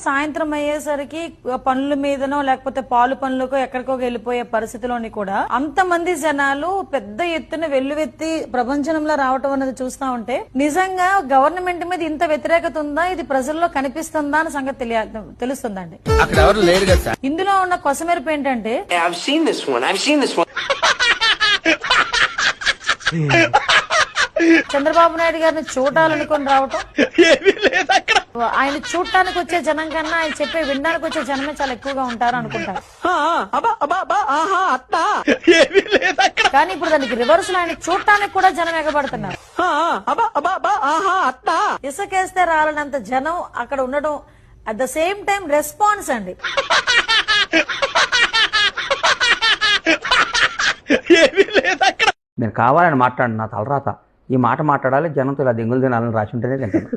సాయంత్రం అయ్యేసరికి పనుల మీదనో లేకపోతే పాలు పనులకో ఎక్కడికో వెళ్ళిపోయే పరిస్థితిలోని కూడా అంతమంది జనాలు పెద్ద ఎత్తున వెల్లువెత్తి ప్రపంచంలో రావటం అనేది చూస్తా ఉంటే నిజంగా గవర్నమెంట్ మీద ఇంత వ్యతిరేకత ఉందా, ఇది ప్రజల్లో కనిపిస్తుందా అన్న సంగతి తెలుస్తుందండి. ఇందులో ఉన్న కొసమెరుపు ఏంటంటే చంద్రబాబు నాయుడు గారిని చూడాలనుకుని రావటం, ఆయన చూడటానికి వచ్చే జనం కన్నా ఆయన చెప్పే వినడానికి వచ్చే జనమే చాలా ఎక్కువగా ఉంటారు అనుకుంటారు. కానీ ఇప్పుడు దానికి రివర్స్, ఆయన చూడటానికి కూడా జనం ఎగబడుతున్నారు. ఇసుకేస్తే రాలనంత జనం అక్కడ ఉండడం, at the same time response అండి. నేను కావాలని మాట్లాడు, నా తలరాత ఈ మాట మాట్లాడాలి, జనంతో ఇలా దెంగులు తినాలని రాసి ఉంటేనే తింటాను.